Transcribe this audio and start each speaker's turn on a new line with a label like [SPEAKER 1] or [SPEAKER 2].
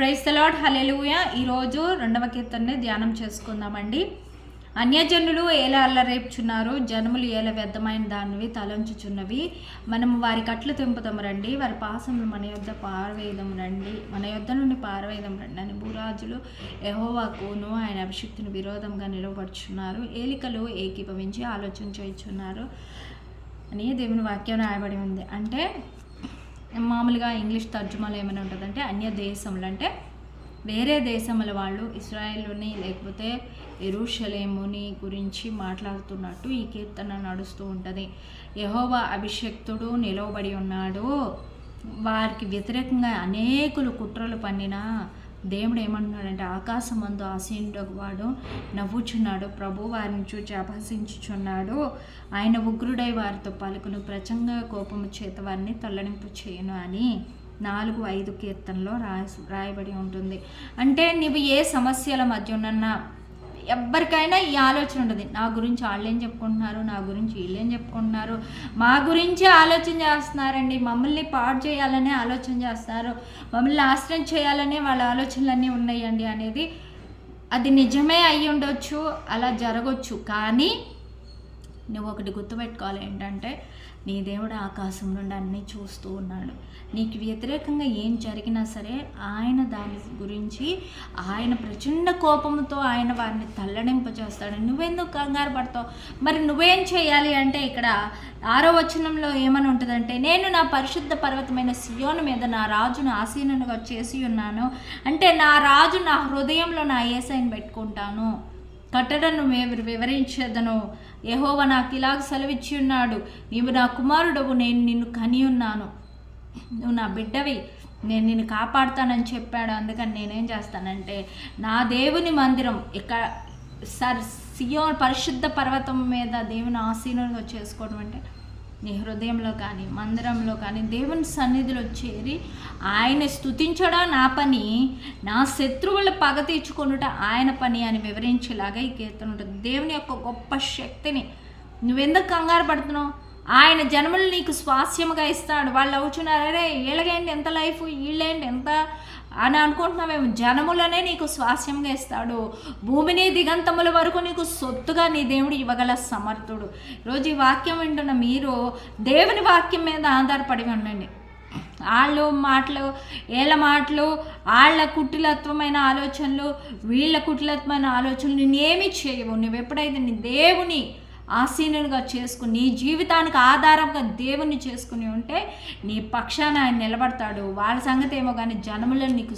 [SPEAKER 1] Praise the lord, హల్లెలూయా. ఈరోజు 2వ కీర్తనని ధ్యానం చేసుకుందామండి. అన్యజనులు ఏల అల్లరేపుచున్నారు, జనములు ఏల వ్యర్థమైన దానివి తలంచుచున్నవి. మనము వారి కట్లు తెంపుదాము రండి, వారి పాసములు మన యొద్ద పారవేయదము రండి, మన యొద్ద నుండి పారవేయదం రండి అని భూరాజులు యెహోవాకును ఆయన అభిషిక్తుని విరోధంగా నిలవబడుచున్నారు. ఏలికలు ఏకీభవించి ఆలోచన చేయుచున్నారు అని దేవుని వాక్యం రాయబడి ఉంది. అంటే మామూలుగా ఇంగ్లీష్ తర్జుమాలో ఏమైనా ఉంటుందంటే అన్య దేశములు అంటే వేరే దేశముల వాళ్ళు ఇశ్రాయేలుని లేకపోతే యెరూషలేముని గురించి మాట్లాడుతున్నట్టు ఈ కీర్తన నడుస్తూ ఉంటుంది. యెహోవా అభిషిక్తుడు నిలవబడి ఉన్నాడు, వారికి వ్యతిరేకంగా అనేకులు కుట్రలు పన్నినా దేవుడు ఏమంటున్నాడంటే ఆకాశమందు ఆసీనుడగు వాడు నవ్వుచున్నాడు, ప్రభు వారిని చూచి అపహసించుచున్నాడు, ఆయన ఉగ్రుడై వారితో పలుకును, ప్రచండ కోపము చేత వారిని తల్లడింపు చేయను అని 4-5 కీర్తనలో రాయబడి ఉంటుంది. అంటే నువ్వు ఏ సమస్యల మధ్య ఉన్నన్నా ఎవరికైనా ఈ ఆలోచన ఉంటుంది, నా గురించి వాళ్ళేం చెప్పుకుంటున్నారు, నా గురించి వీళ్ళేం చెప్పుకుంటున్నారు, మా గురించి ఆలోచన చేస్తున్నారండి, మమ్మల్ని పాడు చేయాలనే ఆలోచన చేస్తారు, మమ్మల్ని నాశనం చేయాలనే వాళ్ళ ఆలోచనలన్నీ ఉన్నాయండి అనేది అది నిజమే అయ్యి ఉండొచ్చు, అలా జరగవచ్చు. కానీ నువ్వు ఒకటి గుర్తుపెట్టుకోవాలి, ఏంటంటే నీ దేవుడు ఆకాశం నుండి అన్నీ చూస్తూ ఉన్నాడు. నీకు వ్యతిరేకంగా ఏం జరిగినా సరే ఆయన దాని గురించి ఆయన ప్రచండ కోపంతో ఆయన వారిని తల్లడింపజేస్తాడు. నువ్వెందుకు కంగారు పడతావు? మరి నువ్వేం చేయాలి అంటే ఇక్కడ 6వ వచనంలో ఏమని ఉంటుందంటే, నేను నా పరిశుద్ధ పర్వతమైన సియోను మీద నా రాజును ఆసీనునిగా చేసి ఉన్నాను. అంటే నా రాజు నా హృదయంలో నా యేసయ్యను పెట్టుకుంటాను, కట్టడను వివరించేదను. యెహోవా నాకు ఇలాగ సెలవిచ్చి ఉన్నాడు, నీవు నా కుమారుడవు, నేను నిన్ను కని ఉన్నాను, నువ్వు నా బిడ్డవి, నేను నిన్ను కాపాడుతానని చెప్పాడు. అందుకని నేనేం చేస్తానంటే నా దేవుని మందిరం ఇక్కడ సియోన్ పరిశుద్ధ పర్వతం మీద దేవుని ఆసీనునిగా చేసుకోవడం అంటే నీ హృదయంలో కానీ మందిరంలో కానీ దేవుని సన్నిధిలో చేరి ఆయన స్తుతించడం నా పని, నా శత్రువుల పగ తీర్చుకొనుట ఆయన పని అని వివరించేలాగా ఈ కీర్తన ఉంటుంది. దేవుని యొక్క గొప్ప శక్తిని నువ్వెందుకు కంగారు పడుతున్నావు? ఆయన జనములు నీకు స్వాస్యముగా ఇస్తాడు. వాళ్ళు అవుచున్నారు, అరే వీళ్ళకేంటి ఎంత లైఫ్, వీళ్ళేంటి ఎంత అని అనుకుంటున్నావేమో. జనములనే నీకు స్వాస్యంగా ఇస్తాడు. భూమిని దిగంతముల వరకు నీకు సొత్తుగా నీ దేవుడు ఇవ్వగల సమర్థుడు. ఈరోజు ఈ వాక్యం వింటున్న మీరు దేవుని వాక్యం మీద ఆధారపడి ఉండండి. వాళ్ళు మాటలు, వీళ్ళ మాటలు, వాళ్ళ కుటిలత్వమైన ఆలోచనలు, వీళ్ళ కుటిలత్వమైన ఆలోచనలు నిన్నేమీ చేయవు. నువ్వు ఎప్పుడైతే నీ దేవుని ఆసీనునిగా చేసుకుని నీ జీవితానికి ఆధారంగా దేవుణ్ణి చేసుకుని ఉంటే నీ పక్షాన ఆయన నిలబడతాడు. వాళ్ళ సంగతి ఏమో కానీ జనములను నీకు